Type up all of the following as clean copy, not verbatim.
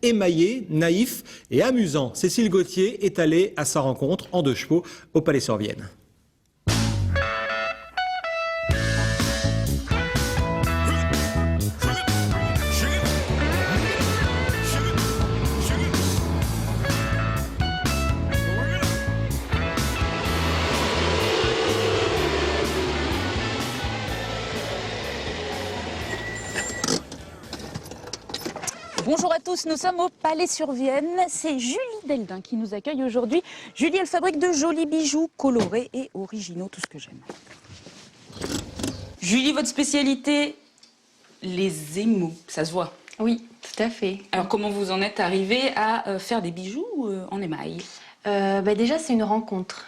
émaillé, naïf et amusant. Cécile Gauthier est allée à sa rencontre en 2 chevaux au Palais-sur-Vienne. Bonjour à tous, nous sommes au Palais-sur-Vienne. C'est Julie Deldin qui nous accueille aujourd'hui. Julie, elle fabrique de jolis bijoux colorés et originaux, tout ce que j'aime. Julie, votre spécialité, les émaux, ça se voit. Oui, tout à fait. Alors comment vous en êtes arrivée à faire des bijoux en émail? Déjà, c'est une rencontre.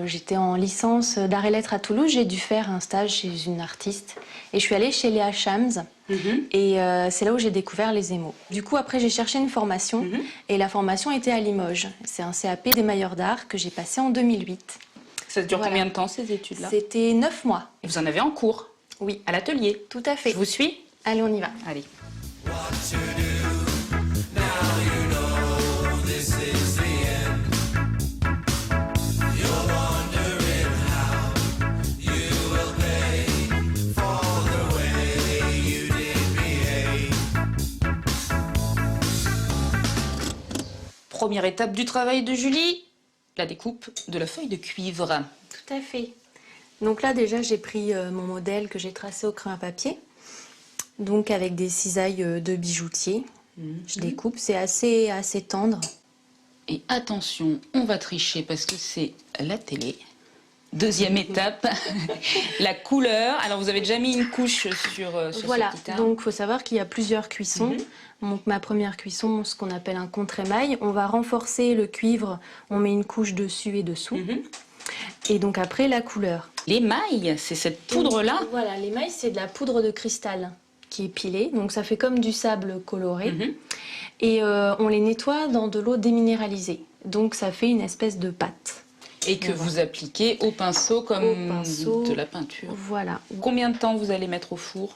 J'étais en licence d'art et lettres à Toulouse. J'ai dû faire un stage chez une artiste. Et je suis allée chez Léa Shams. Et c'est là où j'ai découvert les émaux. Du coup, après, j'ai cherché une formation. Et la formation était à Limoges. C'est un CAP d'émailleur d'art que j'ai passé en 2008. Ça dure combien de temps, ces études-là? C'était 9 mois. Et vous en avez en cours? Oui. À l'atelier? Tout à fait. Je vous suis? Allez, on y va. Allez. Première étape du travail de Julie, la découpe de la feuille de cuivre. Tout à fait. Donc là, déjà, j'ai pris mon modèle que j'ai tracé au crayon à papier. Donc avec des cisailles de bijoutier. Je découpe, c'est assez tendre. Et attention, on va tricher parce que c'est la télé. Deuxième étape, la couleur. Alors vous avez déjà mis une couche sur Voilà, ce petit art. donc il faut savoir qu'il y a plusieurs cuissons. Donc ma première cuisson, ce qu'on appelle un contre-émail. On va renforcer le cuivre, on met une couche dessus et dessous. Et donc après, la couleur. L'émail, c'est cette poudre-là? Voilà, l'émail, c'est de la poudre de cristal qui est pilée. Donc ça fait comme du sable coloré. Et on les nettoie dans de l'eau déminéralisée. Donc ça fait une espèce de pâte. Et que vous appliquez au pinceau comme de la peinture. Voilà. Combien de temps vous allez mettre au four?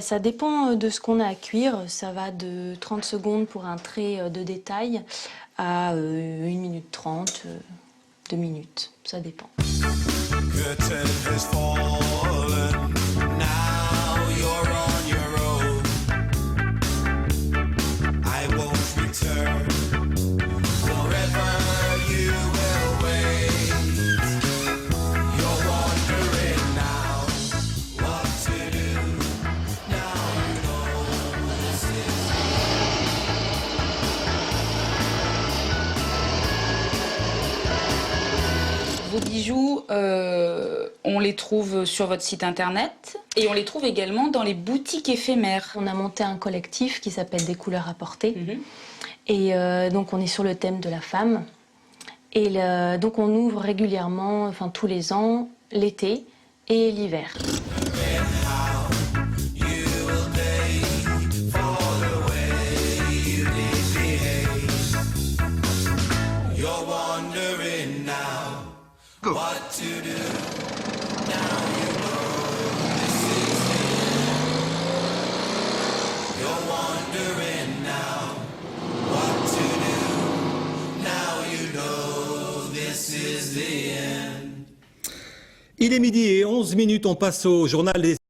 Ça dépend de ce qu'on a à cuire. Ça va de 30 secondes pour un trait de détail à 1 minute 30, 2 minutes. Ça dépend. Vos bijoux, on les trouve sur votre site internet et on les trouve également dans les boutiques éphémères. On a monté un collectif qui s'appelle Des couleurs à porter. Et donc on est sur le thème de la femme. Et donc on ouvre régulièrement, enfin tous les ans, l'été et l'hiver. Il est midi et 11 minutes, on passe au journal des